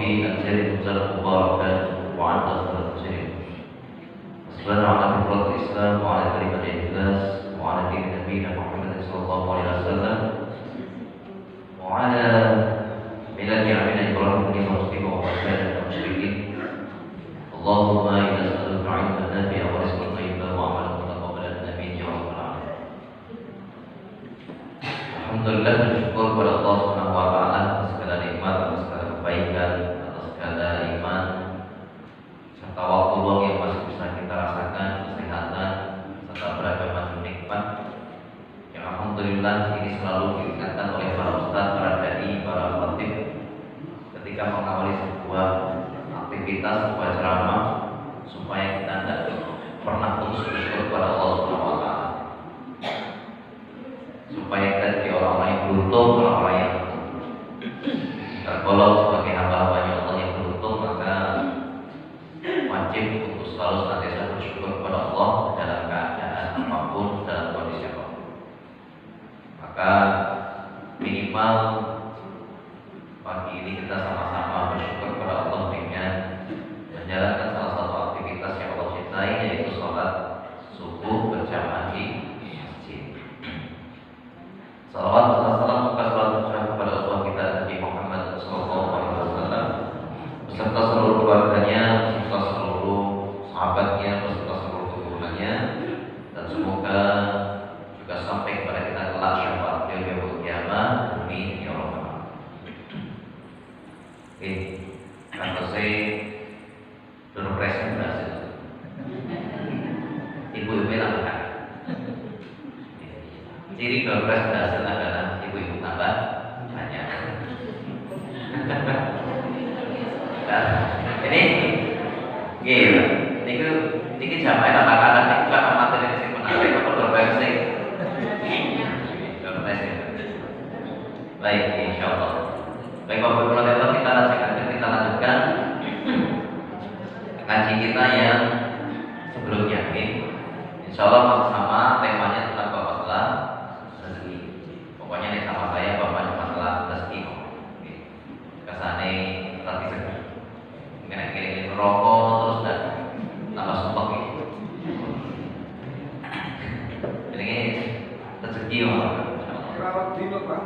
Rabbi anzil munzal mubarakan wa anta khairul munzilin. Assalamualaikum warahmatullahi wabarakatuh. Wa ala kalimat ikhlas wa ala dini nabiyina Muhammad sallallahu alaihi wasallam wa ala milati abina Ibrahim bin Muslim wa ala musyrikin. Allahumma inna nas'aluka 'ilman nafi'an wa rizqan thayyiban wa 'amalan mutaqabbalan amin ya rabbal alamin. Alhamdulillah, bersyukur kepada Allah Subhanahu wa taala atas segala nikmat, atas segala kebaikan, atas segala iman serta waktu luang yang masih bisa kita rasakan, kesehatan serta beragam macam nikmat yang alhamdulillah ini selalu diingatkan oleh para ustaz, para dai, para khatib ketika mengawali sebuah aktivitas, sebuah ceramah, supaya kita tidak pernah putus bersyukur kepada Allah Subhanahu wa taala, supaya kita jadi orang-orang yang beruntung, orang-orang yang tergolong sebagai hamba-hambanya Allah yang beruntung. Maka wajib untuk selalu senantiasa bersyukur kepada Allah dalam keadaan apapun, dalam kondisi apapun. Maka minimal pagi ini kita sama-sama bersyukur kepada Allah dengan menjalankan salah satu aktivitas yang Allah cintai, yaitu sholat subuh berjamaah di masjid. Salawat serta salam kepada Rasulullah kita Nabi Muhammad sallallahu alaihi wasallam beserta seluruh keluarganya, beserta seluruh sahabatnya, beserta seluruh turunannya, dan semoga juga sampai kepada kita kelak syafaat yaumul qiyamah. Amin ya rabbal alamin. Oke, kata saya donor present berhasil. Ibu-ibu tambah. Ciri donor present berhasil adalah ibu-ibu tambah banyak. Nah, ini jamaah kata-kata ini bukan materi yang menarik, apa donor present. Donor present. Baik, insyaallah. Baik, Bapak Ibu sekalian, kita lanjutkan kaji kita yang sebelumnya. Insyaallah masih sama temanya tentang masalah rezeki. Pokoknya ini sama saya bapaknya masalah rezeki. Kesane rati rezeki. Mungkin rokok terus dan tambah sumpah gitu. Jadi ini rezeki rawat dino Pak.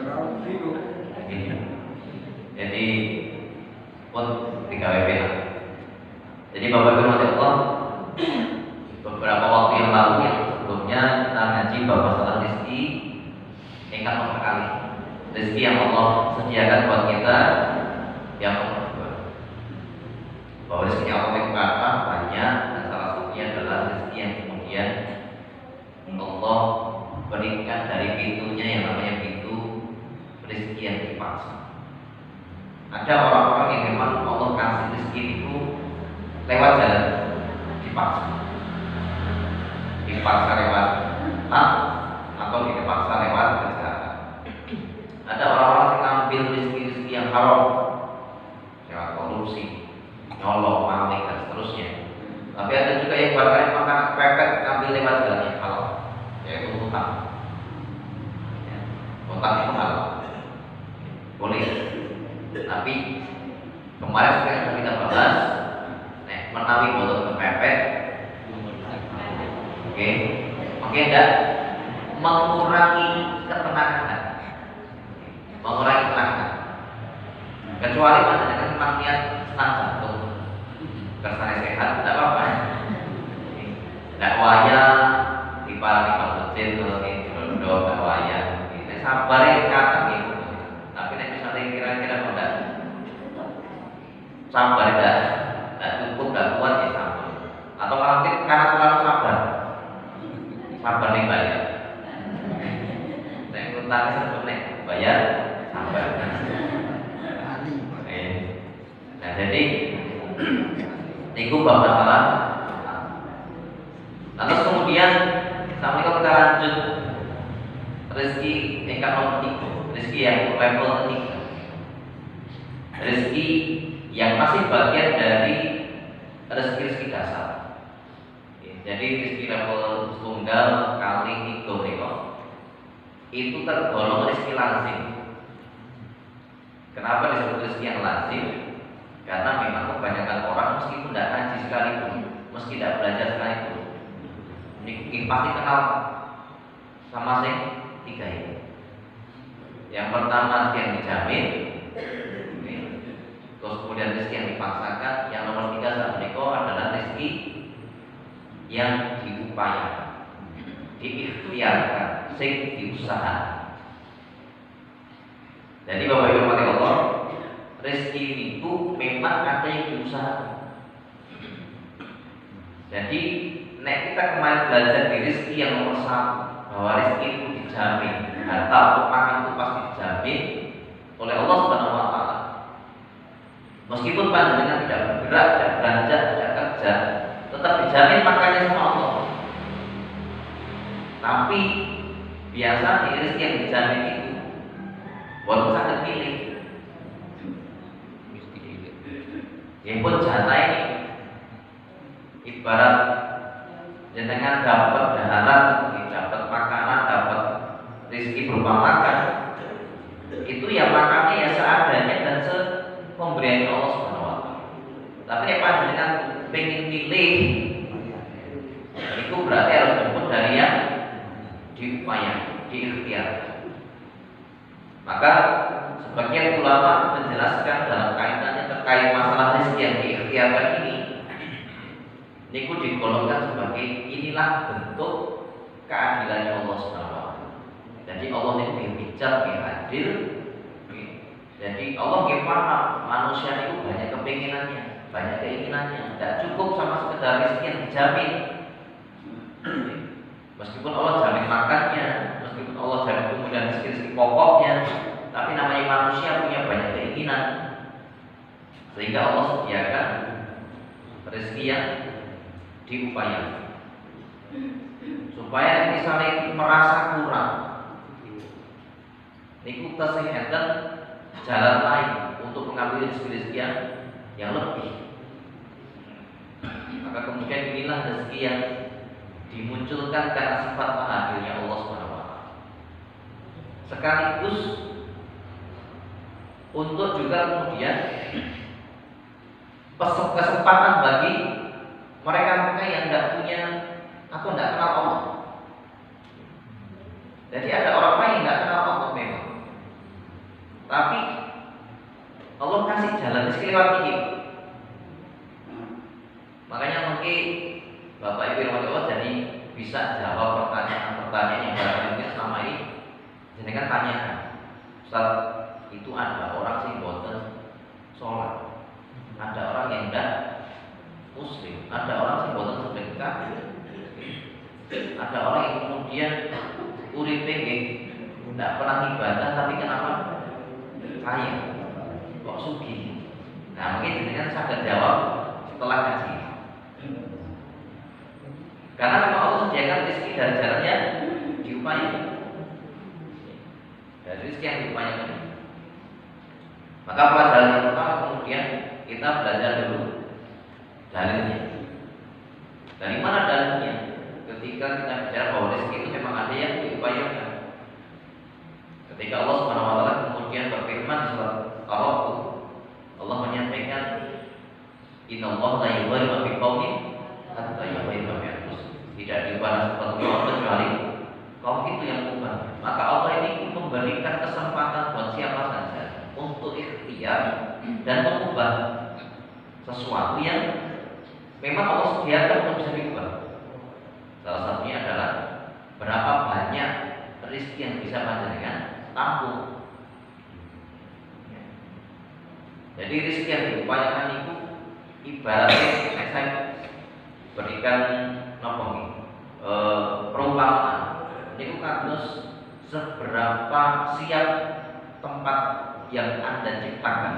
Rawat dino. Jadi pun 3 WP. Jadi Bapak Ibu Allah, beberapa waktu yang lalu yang sebelumnya kita ngaji bahwa masalah rezeki tingkat nomor kali. Rezeki yang Allah sediakan buat kita yang nomor 2. Bahwa rezeki Allah itu banyak, dan salah satunya adalah rezeki yang kemudian Allah berikan dari pintunya yang namanya pintu rezeki yang dipaksa. Ada orang-orang yang memang Allah kasih rezeki itu lewat jalan dipaksa lewat hak atau dipaksa lewat kejahatan. Ada orang-orang yang ngambil rezeki yang haram lewat korupsi, nyolong, maling dan seterusnya. Tapi ada juga yang bahkan makan pepet ngambil lewat jalan yang halal, yaitu utang. Utang itu halal, boleh. Tapi kemarin sudah kita bahas, menawi boten kepepet, oke, mungkin tidak mengurangi ketenangan, kecuali pada memang niat senang jantung, kersane sehat, tidak apa-apa. Tidak waya di para masjid kalau ini jodoh, tidak waya. Ini sabar kata gitu. Tapi nek misalnya kira-kira tidak sabar, tidak cukup, tidak kuat ya sabar. Atau malah karena terlalu sabar nih bayar. Nek utangnya sebetulnya bayar sabar. Nah jadi itu masalah. Lalu kemudian sampai kita lanjut rezeki tingkat nomor 3, rezeki yang level 3, rezeki yang masih bagian dari rezeki dasar. Jadi rezeki level tunggal kali 3 itu tergolong rezeki lazim. Kenapa disebut rezeki yang lazim? Karena memang kebanyakan orang meskipun tidak ngaji sekalipun, meski tidak belajar sekalipun, ini pasti kenal sama sing tiga ini. Yang pertama rezeki yang dijamin, terus kemudian rezeki yang dipaksakan, yang nomor tiga saat menikah adalah rezeki yang diupayakan, diikhtiarkan, sing diusahakan. Jadi Bapak Ibu mati Allah, rezeki itu memang ada yang diusahakan. Jadi nek kita kemarin belajar di rezeki yang nomor satu, bahwa rezeki itu dijamin, harta untuk makan itu pasti dijamin oleh Allah Subhanahu Wa Taala. Meskipun panjenengan tidak bergerak, tidak belanja, tidak kerja, tetap dijamin makannya sama Allah. Tapi biasanya rezeki yang dijamin itu walaupun sangat pilih, ya pun jatah ini ibarat jenengan dapat daharan, dapat makanan, dapat rezeki berupa makan, itu ya makannya ya seadanya dan pemberian Allah Subhanahu Wa Taala. Tapi nek panjenengan pengen pilih, itu berarti harus jemput dari yang diupayakan, diikhtiarkan. Maka sebagian ulama menjelaskan dalam kaitannya terkait masalah rezeki yang diikhtiarkan ini, niku digolongkan sebagai inilah bentuk keadilannya Allah Subhanahu Wa Taala. Jadi Allah itu bijak, adil. Jadi Allah paham manusia itu banyak kepinginannya, banyak keinginannya, tidak cukup sama sekedar rezeki yang dijamin. Meskipun Allah jamin makannya, meskipun Allah jamin kemudian rezeki pokoknya, tapi namanya manusia punya banyak keinginan, sehingga Allah sediakan rezeki yang diupayakan. Supaya misalnya merasa kurang, niku kesehatan jalan lain untuk mengambil rezeki yang lebih. Maka kemudian inilah rezeki yang dimunculkan karena sifat adilnya Allah Subhanahu Wa Taala. Sekaligus untuk juga kemudian kesempatan bagi mereka-mereka yang tidak punya atau tidak kenal Allah. Jadi ada orang lain yang tidak kenal Allah memang, tapi Allah kasih jalan rezeki lewat ini. Makanya mungkin Bapak Ibu rahmati Allah jadi bisa jawab pertanyaan-pertanyaan yang barangkali mungkin selama ini jenengan tanyakan. Ustaz, itu ada orang sing boten sholat, ada orang yang tidak muslim, ada orang sing boten sedekah, ada orang yang kemudian uripe tidak pernah ibadah tapi kenapa kaya, kok sugih. Nah mungkin jenengan sadar jawab setelah ngaji. Karena memang Allah sediakan rezeki dari jalannya diupayakan, dari rezeki yang diupayakan. Maka pelajaran yang pertama kemudian kita belajar dulu dalilnya. Dari mana dalilnya? Ketika kita bicara bahwa rezeki itu memang ada yang diupayakan. Ketika Allah Subhanahu Wa Taala kemudian berfirman di surat Al-A'raf, Allah menyampaikan, Inna Allah la yughayyiru ma biqaumin hatta yughayyiru ma bi anfusihim. Tidak diubah sesuatu kecuali kaum itu yang ubah. Maka Allah ini memberikan kesempatan buat siapa saja untuk ikhtiar dan mengubah sesuatu yang memang Allah sediakan untuk bisa diubah. Salah satunya adalah berapa banyak rezeki yang bisa panjenengan tampung. Jadi rezeki yang diupayakan itu ibaratnya saya berikan perumpamaan. Ini kados seberapa siap tempat yang Anda ciptakan,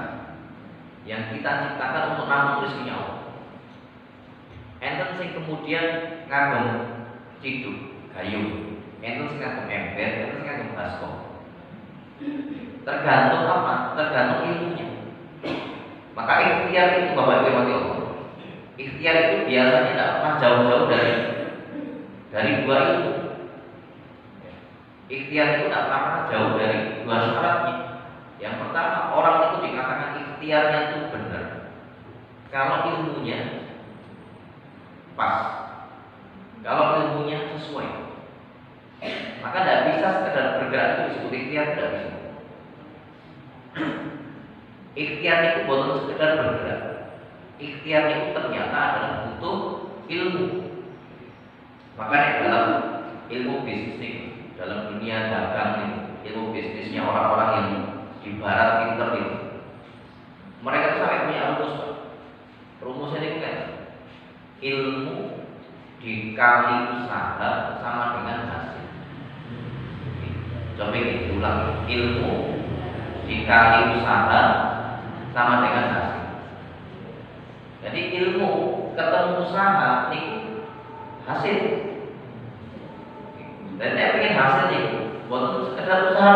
yang kita ciptakan untuk nampung rezekinya Allah. Enten sing kemudian ngagem ciduk gayung, enten sing ngagem ember, enten sing ngagem baskom. Tergantung apa? Tergantung ilmunya. Maka ikhtiar itu Bapak Ibu yang Allah, ikhtiar itu biasanya tidak pernah jauh-jauh dari dua ilmu. Ikhtiar itu tidak pernah jauh dari dua syaratnya. Yang pertama, orang itu dikatakan ikhtiarnya itu benar kalau ilmunya pas, kalau ilmunya sesuai. Maka tidak bisa sekedar bergerak itu disebut ikhtiar, tidak bisa. Ikhtiar itu bukan sekedar bergerak. Ikhtiar itu ternyata adalah butuh ilmu. Makanya dalam ilmu bisnis ini, dalam dunia dagang ini, ilmu bisnisnya orang-orang yang di barat pinter itu, mereka sampai punya rumus. Rumusnya ini kan ilmu dikali usaha sama dengan hasil. Coba diulang, ilmu dikali usaha sama dengan hasil. Jadi ilmu ketemu usaha ini hasil. Dan saya ingin hasil nih, bukan sekedar usaha,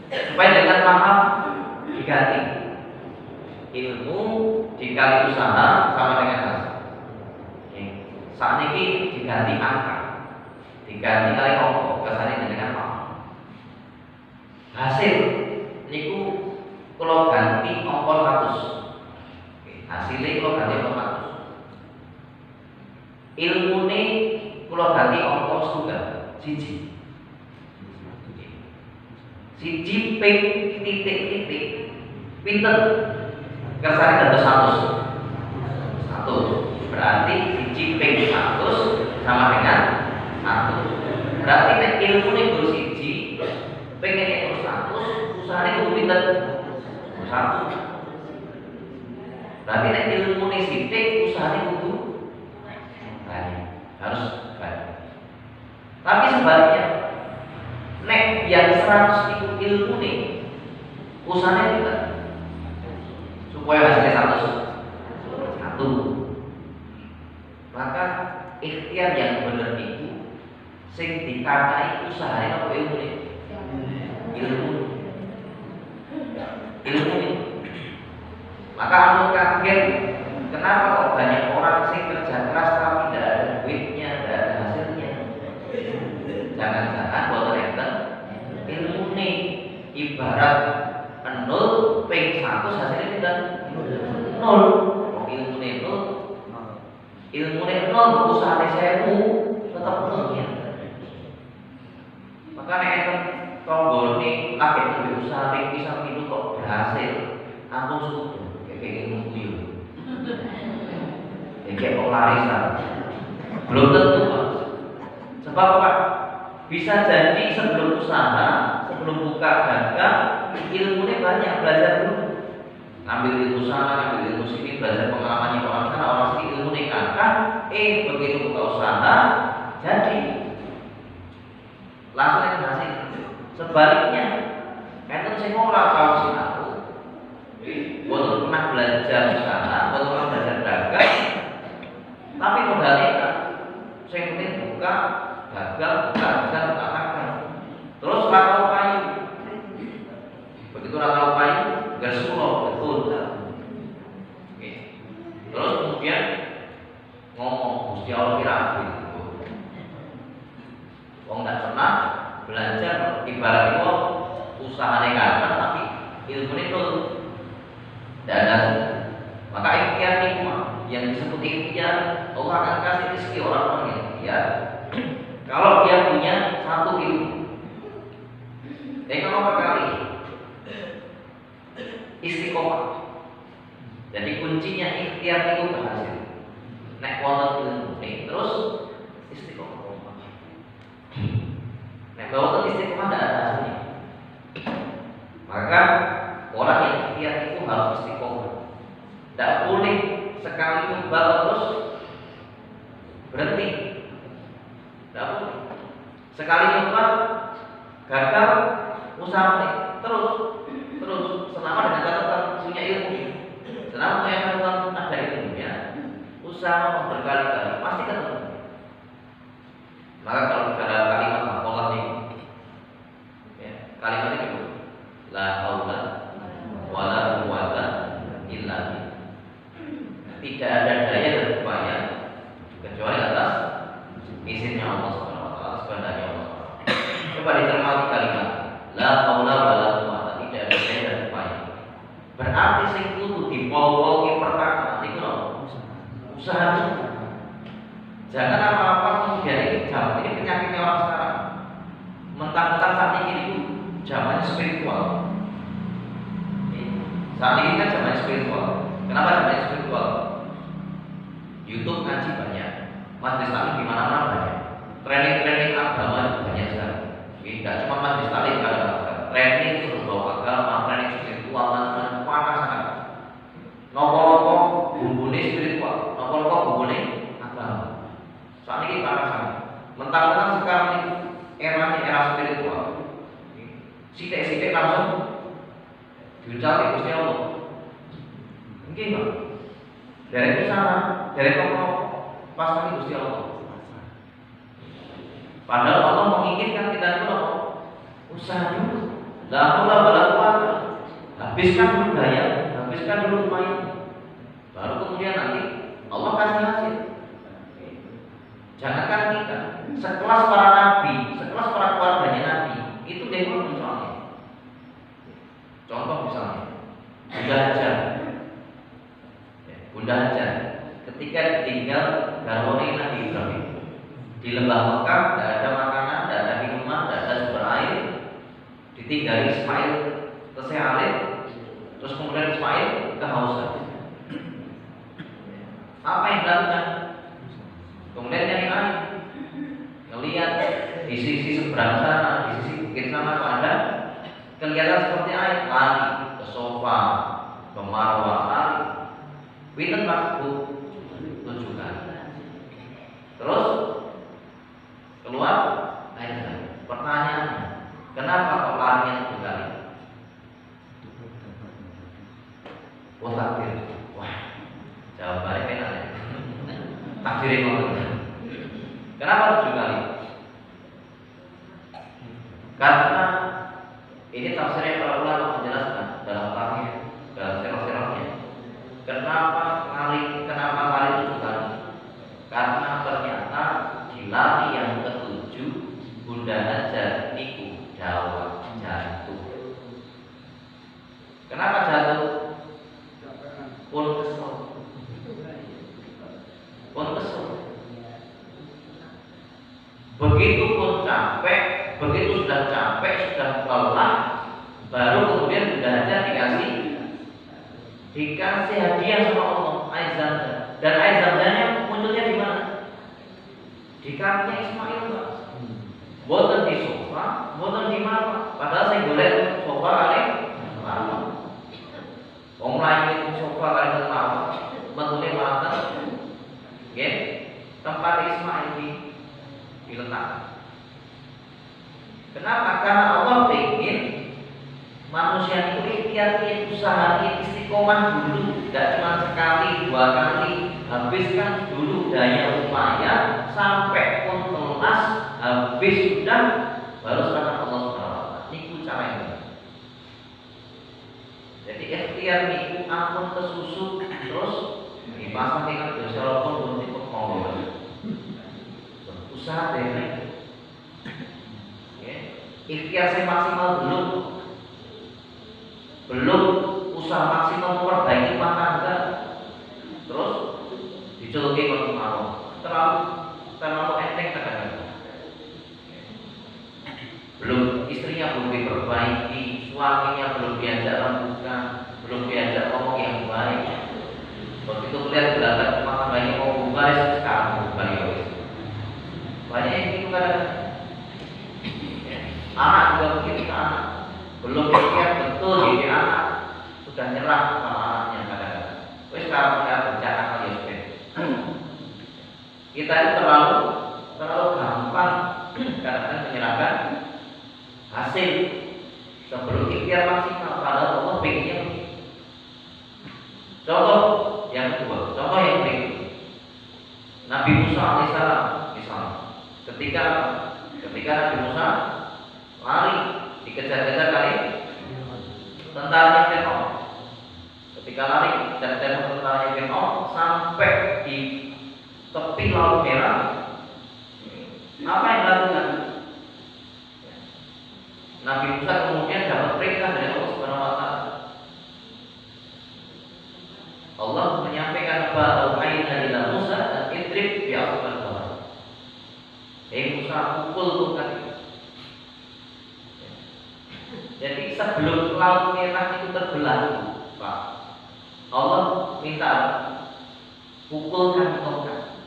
supaya dengan paham diganti. Ilmu dikali usaha sama dengan hasil. Saat ini diganti angka, diganti kali angka, kesannya dengan paham. Hasil niku kalau ganti angka 100. Hasilnya kalau ganti angka 100. Ilmu ini kalau ganti angka sudah siji. Siji ping titik-titik pinter kesannya ada 100. Berarti siji ping 100 sama dengan 1. Berarti nek ilmu ini guru siji pengen itu 100, usahanya kudu pinter 1. Berarti nek ilmu ini sithik, usahanya kudu banyak, harus banyak. Tapi sebaliknya, nek yang 100 itu ilmu nih, usahanya kita supaya hasilnya 1. Maka ikhtiar yang benar itu sing dikartai usahanya apa ilmu nih? Ilmu nih. Maka anu kaget, kenapa kok banyak orang sing kerja keras tapi tidak ada duitnya, tidak ada hasilnya? Jangan-jangan buat mereka ilmu nih ibarat 0 ping 100 hasilnya tidak 0. Ilmu nih 0. Ilmu nih 0, usaha sewu tetap 0 ya. Maka nek tonggo nih lagi lebih usaha ning bisa itu kok berhasil, aku setuju kayak ilmu kuyu. Kayak polarisan. Belum tentu Pak. Sebab Pak bisa jadi sebelum usaha, sebelum buka dagang, ilmunya banyak, belajar dulu. Ambil ilmu sana, ambil ilmu sini, belajar pengalamannya orang sana, orang sini, ilmu nikahkan. Begitu buka usaha, jadi langsung hasil. Sebaliknya, enten sing ora tau sinau, boten pernah belajar usaha, boten pernah belajar dagang, tapi modalnya kan, sing penting buka dagang, terus rakau kayu. Begitu rakau kayu, gas sulo betul. Terus kemudian ngomong Gusti Allah kira gitu. Wong nggak pernah belajar ibarat itu usahanya kapan tapi ilmu itu tidak ada. Maka ikhtiar itu yang disebut ikhtiar, Allah akan kasih rezeki orang-orang yang ikhtiar kalau dia punya satu ilmu. Yang nomor kali istiqomah. Jadi kuncinya ikhtiar itu berhasil. Nek wonten ilmu terus istiqomah. Nek wonten istiqomah tidak ada hasilnya. Maka orang yang ikhtiar itu harus istiqomah. Tidak boleh sekali nyoba terus berhenti. Tidak boleh. Sekali nyoba gagal, usaha terus selama dengan catatan punya ilmu. Selama punya catatan ada ilmunya, usaha berkali-kali pasti ketemu. Maka kalau bicara kalimat Allah ini, ya, kalimat itu la haula wala quwata illa billah. Tidak ada daya dan upaya kecuali atas izinnya Allah Subhanahu wa taala, kehendaknya Allah. Coba dicermati kalimat la haula wala Berarti sing kudu dipol-polke pertama niku usaha. Jangan apa-apa kemudian ini zaman ini penyakitnya orang sekarang. Mentang-mentang saat ini itu zaman spiritual. Saat ini kan zaman spiritual. Kenapa zaman spiritual? YouTube ngaji banyak, majelis taklim di mana-mana banyak, training agama banyak sekali. Tidak cuma majelis taklim kadang-kadang, training berbau agama, training spiritual, macam-macam panas sangat. Nopo-nopo bumbune spiritual, nopo-nopo bumbune agama. Saat ini panas sangat. Mentang-mentang sekarang ini era spiritual, sitik-sitik langsung diucapkan Gusti Allah. Mungkin Pak. Dari usaha, dari pokok pasti Gusti Allah. Padahal Allah menginginkan kita dulu usaha dulu. La haula wala quwata. Habiskan dulu daya, habiskan dulu lumayan. Baru kemudian nanti Allah kasih hasil. Jangankan kita, sekelas para nabi, sekelas para keluarganya nabi, itu dia pun soalnya. Contoh misalnya, Bunda Hajar ketika ditinggal garwane Nabi Ibrahim di lembah Mekah, tidak ada makanan, tidak ada minuman, tidak ada sumber air, ditinggal Ismail selesai alim, terus kemudian Ismail kehausan. Apa yang dilakukan? Kemudian nyari air, ngelihat di sisi seberang sana, di sisi bukit sana ada kelihatan seperti air, lari ke sofa, ke marwah, lari. Winten Pak Bu, tunjukkan. Terus keluar air. Pertanyaannya, kenapa kok larinya 7 kali? Oh takdir. Wah, jawabannya benar ya. Takdir itu. Kenapa 7 kali? Karena ini tafsirnya para ulama menjelaskan dalam tafsir, dalam sirah-sirahnya. Kenapa lari 7 kali? Karena ternyata di lari yang ke-7 Bunda Hajar niku jatuh. Kenapa jatuh? Pun kesel. Begitu pun capek, begitu sudah capek, sudah lelah, baru kemudian Bunda Hajar dikasih hadiah sama Allah, air Zam-Zam. Dan air Zam-Zamnya munculnya di mana? Di kakinya Ismail, Pak. Boten di sofa, boten di marwah. Padahal saya boleh sofa kali marwah. Wong lain sofa kali marwah, bentuknya mata. Oke, tempat Ismail diletak. Kenapa? Karena Allah ingin manusia itu ikhtiar, usaha, istiqomah dulu, tidak cuma sekali, 2 kali, habiskan dulu daya upaya sampai pun telas, habis sudah, baru serahkan Allah SWT. Niku cara yang benar. Jadi ikhtiar niku ampun kesusu terus dipasang dengan dosa pun untuk mau usaha deh. Ikhtiar saya maksimal belum usaha maksimal memperbaiki rumah tangga, terus dijuluki kalau mau terlalu enteng kadang-kadang. Belum istrinya belum diperbaiki, suaminya belum diajak rembukan, belum diajak ngomong yang baik. Begitu melihat belakang rumah tangganya mau bubar, sekarang bubar ya. Banyak yang gitu kadang-kadang. Anak juga begitu, anak belum ikhtiar betul jadi anak sudah nyerah sama anaknya kadang-kadang. Wes sekarang kita berbicara kali ya. Kita itu terlalu gampang kadang-kadang menyerahkan hasil sebelum ikhtiar maksimal. Padahal Allah pengennya. Contoh yang kedua, contoh yang berikut. Nabi Musa alaihissalam misalnya, ketika Nabi Musa lari dikejar-kejar kali tentaranya Fir'aun. Ketika lari dikejar-kejar tentaranya Fir'aun sampai di tepi Laut Merah, apa yang dilakukan? Nabi Musa kemudian dapat perintah dari Allah Subhanahu wa Ta'ala. sebelah, Pak. Allah minta pukulkan tongkat,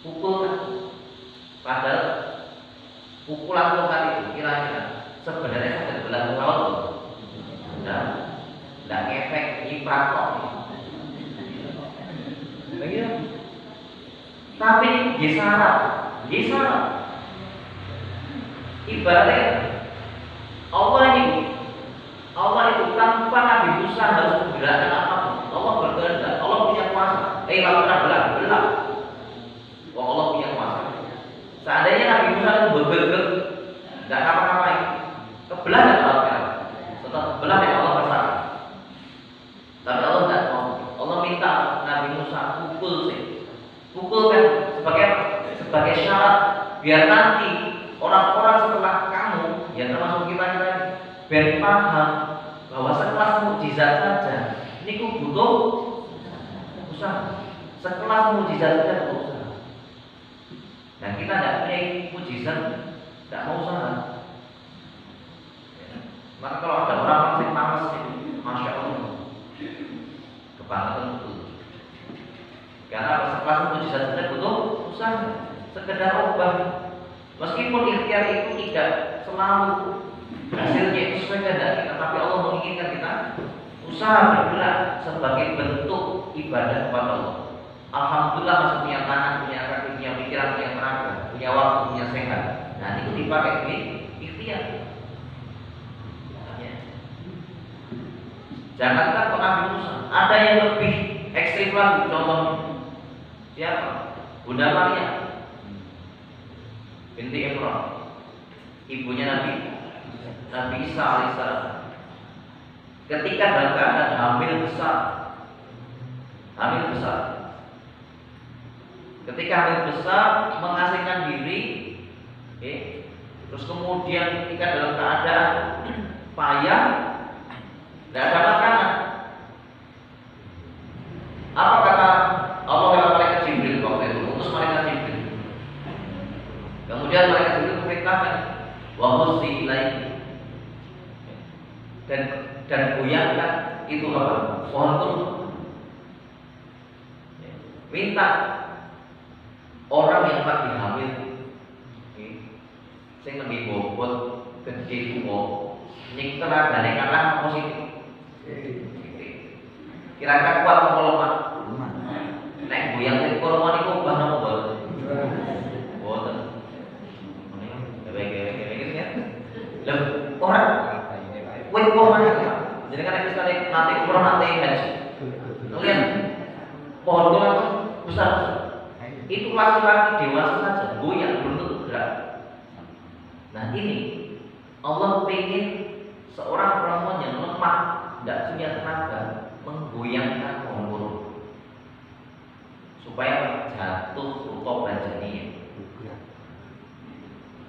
pukulkan. Padahal pukulan tongkat itu kira-kira sebenarnya sampai sebelah laut, tidak efek nyiprat kok. Begitu. Tapi disarat. Ibaratnya Allah itu tanpa Nabi Musa harus menggerakkan apapun. Allah berkehendak, Allah punya kuasa. Lakukan belah. Wah, Allah punya kuasa. Seandainya Nabi Musa itu bergerak, tidak ngapa-ngapain, kebelah dan Allah tetap kebelah yang Allah bersama. Tapi Allah tidak mau. Allah minta Nabi Musa pukulkan sebagai syarat biar nanti orang-orang setelah kamu, ya termasuk kita biar paham bahwa sekelas mukjizat saja ini butuh usaha. Sekelas mukjizat saja butuh usaha. Dan kita tidak punya mukjizat, tidak mau usaha. Maka kalau ada orang masih panas, masya Allah, kebangetan betul. Karena sekelas mukjizat saja butuh usaha. Sekedar obat, meskipun ikhtiar itu tidak selalu hasilnya itu sesuai kehendak kita, tapi Allah menginginkan kita usaha bergerak sebagai bentuk ibadah kepada Allah. Alhamdulillah masih punya tangan, punya kaki, punya pikiran, punya tenaga, punya waktu, punya sehat. Nah itu dipakai di ikhtiar. Jangankan ke Nabi Musa, ada yang lebih ekstrim lagi. Contohnya siapa? Bunda Maria binti Imran, ibunya Nabi Isa alaihissalam. Ketika dalam keadaan hamil besar, ketika hamil besar mengasingkan diri, terus kemudian ketika dalam keadaan payah, tidak ada makanan. Apa kata Allah lewat malaikat Jibril waktu itu? Utus malaikat Jibril. Kemudian malaikat Jibril memerintahkan wa huzzi ilaik, dan goyangkan itu apa? Pohon kurma. Minta orang yang lagi hamil, sing lebih bobot, gede tua, nying tenagane kalah positif. Kira-kira kuat apa lemah? Nek goyang itu kurma niku ubah napa mboten? Mboten. Kayak ya. Lho, orang kowe kok mana? Jadi kan kita nanti ukuran nanti haji. Kalian pohon kurma besar. Itu laki-laki dewasa saja goyang belum tentu gerak. Nah ini Allah ingin seorang perempuan yang lemah, tidak punya tenaga, menggoyangkan pohon kurma supaya jatuh rutok dan jenis.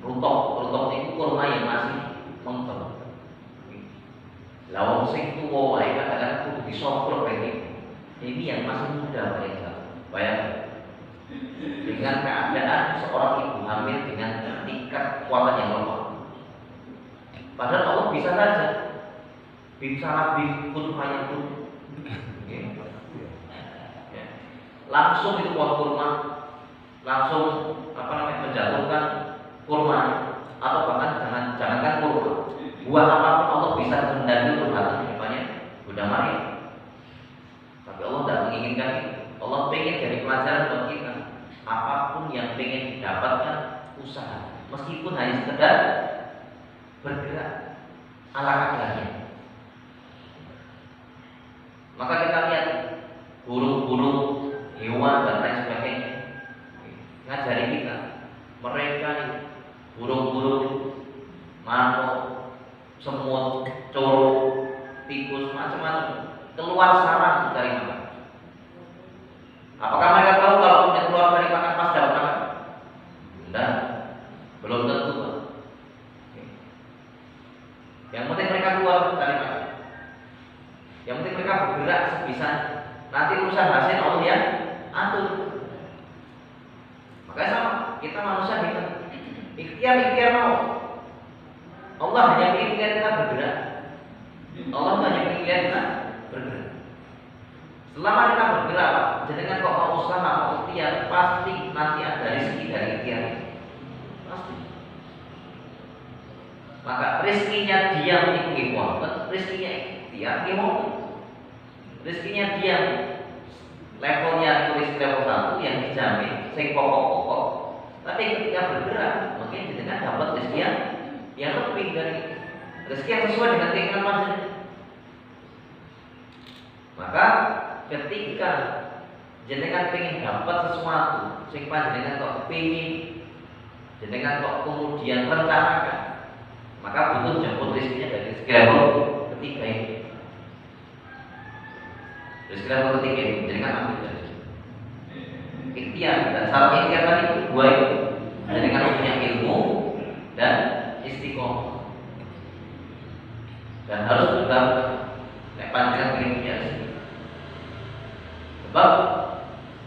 Rutok itu kurma yang masih mengkembang. Lawang sing tuwa wae kadang-kadang kudu disongkrok kayak ini yang masih muda mereka. Bayangkan dengan keadaan seorang ibu hamil dengan tingkat kekuatan yang lemah. Padahal Allah bisa saja lebih kurma pun langsung itu pohon kurma langsung menjatuhkan kurma, atau bahkan jangankan kurma, buah apapun Allah bisa mendaki berhati misalnya Bunda Maria. Tapi Allah tidak menginginkan itu. Allah pengen jadi pelajaran buat kita. Apapun yang pengen didapatkan, usaha, meskipun hanya sekedar bergerak ala kadarnya. Maka kita lihat burung-burung, hewan dan lain sebagainya, ngajari kita. Mereka burung-burung, manuk, semut, coro, tikus, macam-macam keluar sarang mencari makan. Apakah mereka tahu kalau punya keluar dari makan pas dapat makan? Tidak, belum tentu. Yang penting mereka keluar mencari makan. Yang penting mereka bergerak sebisa. Nanti urusan hasil Allah yang atur. Makanya sama, kita manusia kita ikhtiar mau. Allah hanya menginginkan kita bergerak. Allah Selama kita bergerak, jenengan kok mau usaha, mau ikhtiar, pasti nanti ada rezeki dari ikhtiar. Pasti. Maka rezekinya diam itu nggih wonten, rezekinya ikhtiar nggih wonten. Rezekinya diam levelnya tulis level 1 yang dijamin, sing pokok-pokok. Tapi ketika bergerak, mungkin jenengan dapat rezeki yang lebih dari rezeki yang sesuai dengan keinginan panjenengan. Maka ketika jenengan pengen dapat sesuatu, sing panjenengan kok pengin, jenengan kok kemudian rencanakan, maka butuh jemput rezekinya dari rezeki level ketiga ini. Rezeki level ketiga ini jenengan ambil dari ikhtiar, dan syarat ikhtiar tadi itu dua itu, jenengan punya ilmu dan istiqomah, dan harus juga panjenengan pengen punya rezeki. Sebab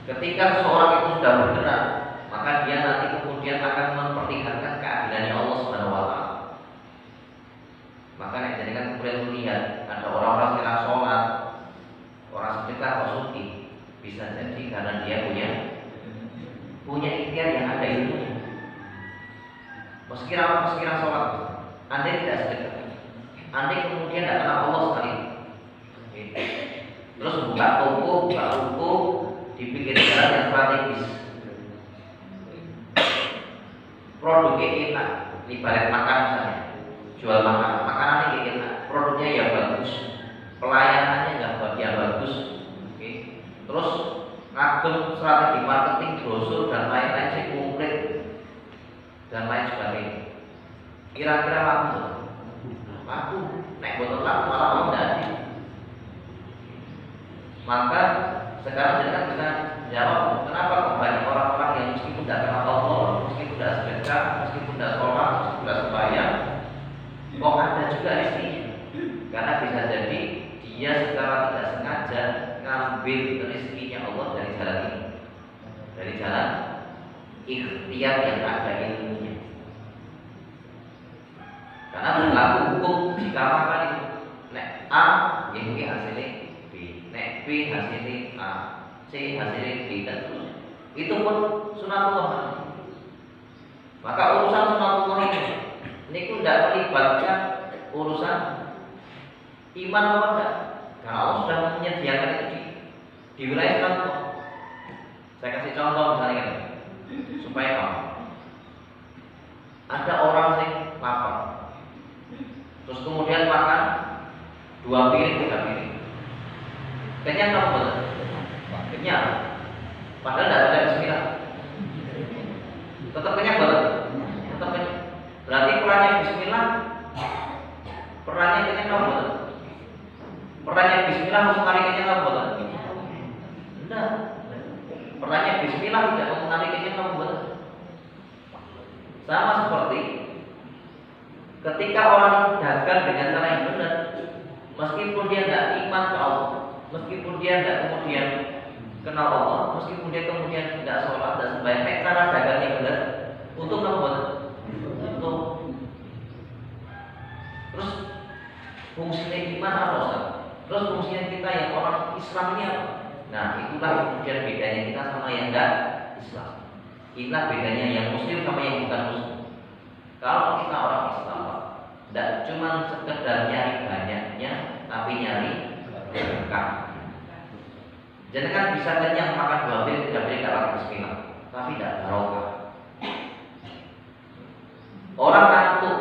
ketika seseorang itu sudah bergerak, maka dia nanti kemudian akan memperlihatkan keadilannya Allah Subhanahu wa taala. Maka nek jenengan kemudian melihat ada orang-orang sekarang sholat, orang sedekah kok sugih, bisa jadi karena dia punya ikhtiar yang ada ilmunya. Meski ramah sholat, andai tidak sedekah, andai kemudian tidak kenal Allah sekali, terus buka toko, buka ruko di pinggir jalan yang strategis, produknya enak, ibarat makan misalnya, jual makanannya enak, produknya ya bagus, pelayanannya ya bagus, terus ngagem strategi marketing, brosur dan lain-lain sih komplit dan lain sebagainya. Kira-kira laku, naik botol laku malah mau dari. Maka sekarang kita bisa jawab kenapa kok banyak orang-orang yang meskipun tidak kenal Allah, meskipun tidak sedekah, meskipun tidak sholat, meskipun tidak sembahyang, kok ada juga rezekinya. Karena bisa jadi dia secara tidak sengaja ngambil rezekinya Allah dari jalan ini, dari jalan ikhtiar yang ada ilmunya. Karena berlaku hukum jika makan itu nek A, ya mungkin hasilnya B, nek B hasilnya A, C hasilnya B, dan seterusnya. Itu pun sunatullah. Maka urusan sunatullah ini tidak melibatkan urusan iman apa enggak. Karena Allah sudah menyediakan itu di wilayah sunatullah. Saya kasih contoh misalnya kan, supaya paham. Ada orang yang lapar, terus kemudian makan 2 piring, 3 piring. Kenyang apa betul? Kenyang. Padahal tidak ada bismillah. Tetap kenyang betul? Tetap kenyang. Berarti perannya bismillah, perannya kenyang apa betul? Perannya bismillah sekali kenyang apa betul? Tidak. Perannya bismillah tidak mengenali kenyang apa betul? Sama seperti ketika orang dagang dengan cara yang benar, meskipun dia tidak iman ke Allah, meskipun dia tidak kemudian kenal Allah, meskipun dia kemudian tidak sholat dan sembahyang, cara dagangnya benar, untuk apa? Untuk. Terus fungsinya iman apa Ustaz? Terus fungsinya kita yang orang Islam ini apa? Nah, itulah kemudian bedanya kita sama yang tidak Islam. Inilah bedanya yang Muslim sama yang bukan Muslim. Kalau kita orang Islam, tidak cuma sekedar nyari banyaknya, tapi nyari berkah. Jangan bisa kenyang makan 2 piring, 3 piring tidak pakai bismillah, tapi tidak barokah. Orang ngantuk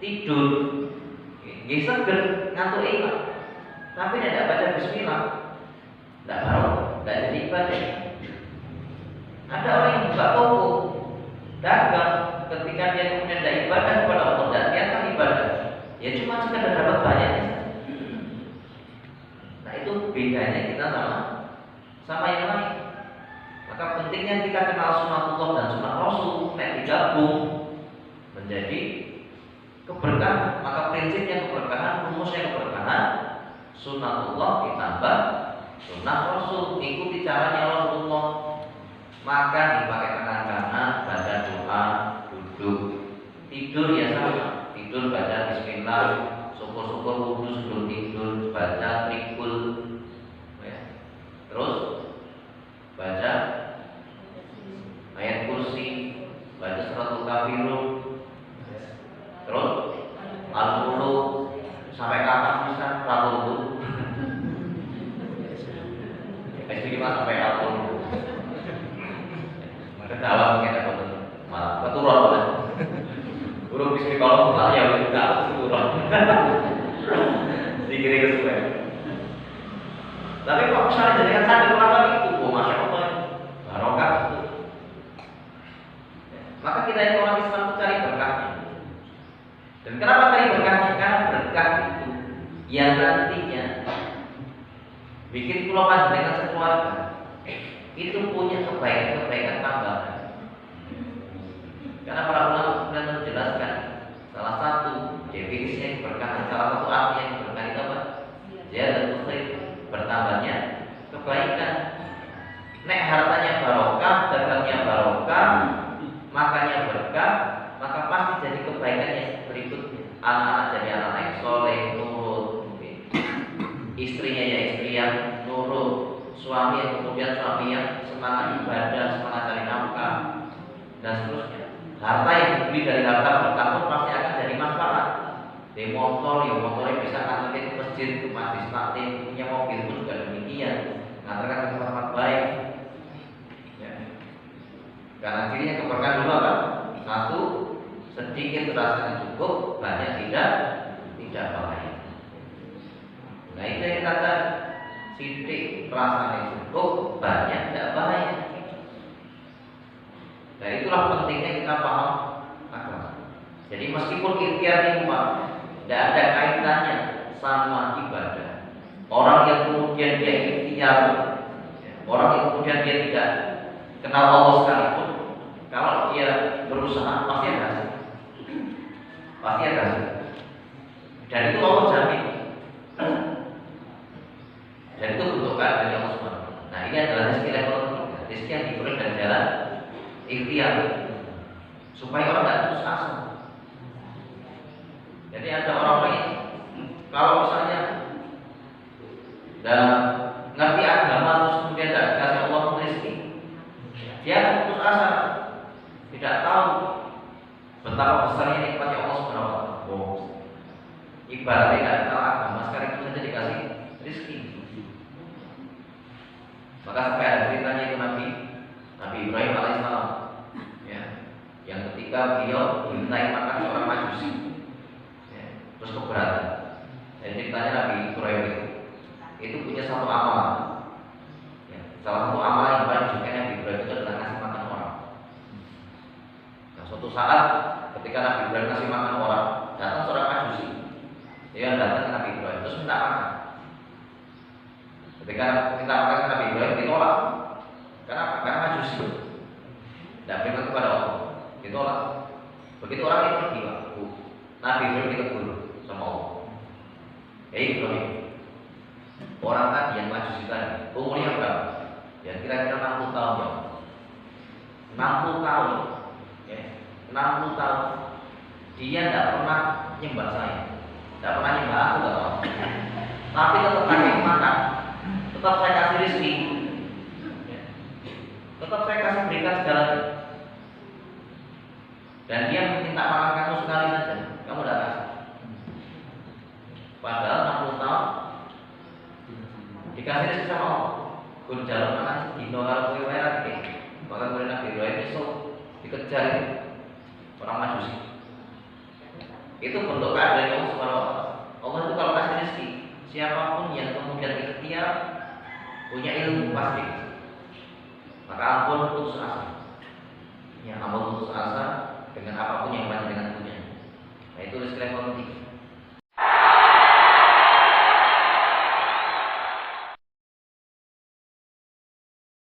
tidur, nggih seger ngantuk iman, tapi tidak baca bismillah, tidak barokah, tidak jadi ibadah. Ada orang yang buka toko, dagang, ketika dia kemudian tidak ibadah kepada Allah, tidak niatkan ibadah, ya cuma sekedar dapat banyaknya saja. Nah itu bedanya kita sama yang lain. Maka pentingnya kita kenal sunatullah dan sunat Rasul, digabung menjadi keberkahan. Maka prinsipnya keberkahan, rumusnya keberkahan, sunatullah ditambah sunat Rasul, ikuti caranya Rasulullah. Makan dipakai tangan kanan, baca doa, duduk. Tidur ya sama, tidur baca bismillah, syukur-syukur wudhu sebelum tidur, baca trikul ya. Tapi kok misalnya dengan sadar melakukan itu, oh masya Allah, barokah itu. Maka kita ini orang Islam mencari berkahnya. Dan kenapa cari berkahnya? Karena berkah itu yang nantinya bikin pulau panjenengan sekeluarga itu punya kebaikan-kebaikan tambahan. Karena para ulama kemudian menjelaskan salah satu definisinya keberkahan, salah satu artinya keberkahan itu apa? Ziyadatul khair, bertambahnya kebaikan. Nek hartanya barokah, dagangnya barokah, makanya berkah, maka pasti jadi kebaikan yang berikutnya. Anak-anak jadi anak yang soleh, nurut, istrinya ya istri yang nurut, suami yang kemudian suami yang semangat ibadah, semangat cari nafkah, dan seterusnya. Harta yang dibeli dari harta berkah pun pasti akan jadi manfaat. Di motor, ya motornya bisa nganterin ke masjid, ke majlis taklim, punya mobil pun juga demikian, ngantarkan ke tempat baik. Ya. Karena cirinya keberkahan dulu apa? Satu, sedikit rasanya cukup, banyak tidak bahaya. Nah itu yang kita cari, sedikit rasanya cukup, banyak tidak bahaya. Nah itulah pentingnya kita paham agama. Jadi meskipun ikhtiar ini tidak ada kaitannya sama ibadah. Orang yang kemudian dia ikhtiar, orang yang kemudian dia tidak kenal Allah sekalipun, kalau dia berusaha pasti ada hasil. Pasti ada hasil. Dan itu Allah jamin. Dan itu bentuk dari Allah Subhanahu. Nah ini adalah rezeki level ketiga, rezeki yang diberi dari jalan ikhtiar, supaya orang tidak putus asa. Jadi ada orang yang kalau misalnya dan ngerti agama terus kemudian tidak dikasih Allah rezeki, dia akan putus asa, tidak tahu betapa besarnya nikmatnya Allah Subhanahu wa Ta'ala. Ibaratnya tidak kenal agama sekarang saja dikasih rezeki. Maka sampai ada ceritanya itu Nabi Ibrahim alaihissalam, ya, yang ketika beliau dimintai makan seorang majusi, ya, terus keberatan. Dan ceritanya Nabi Ibrahim itu punya satu amal, ya, salah satu amal yang paling disukai Nabi Ibrahim itu adalah ngasih makan orang. Nah, suatu saat ketika Nabi Ibrahim ngasih makan orang, datang seorang majusi, dia datang ke Nabi Ibrahim terus minta makan. Ketika minta makan ke Nabi Ibrahim ditolak. Kenapa? Karena majusi tidak beriman kepada Allah, ditolak. Begitu orang itu pergi, Nabi Ibrahim ditegur sama Allah. Ibrahim, orang tadi yang majusi tadi umurnya berapa? Ya kira-kira 60 tahun ya. 60 tahun, ya, 60 tahun. Dia tidak pernah nyembah saya, tidak pernah nyembah aku, tidak tahu. Tapi tetap kasih makan, tetap saya kasih rezeki. Tetap saya kasih berikan segalanya. Dan dia minta makan kamu sekali saja, kamu tidak kasih. Padahal 60 tahun dikasih rezeki sama Allah. Kun jalan makan dino kalau kowe wae ra dikek. Maka kemudian Nabi Ibrahim besok dikejar orang majusi. Itu bentuk keadaan Allah Subhanahu wa Ta'ala. Allah itu kalau kasih rezeki, siapapun yang kemudian ikhtiar punya ilmu pasti. Maka ampun putus asa. Ya, ampun putus asa dengan apapun yang panjenengan punya. Nah itu rezeki level 3.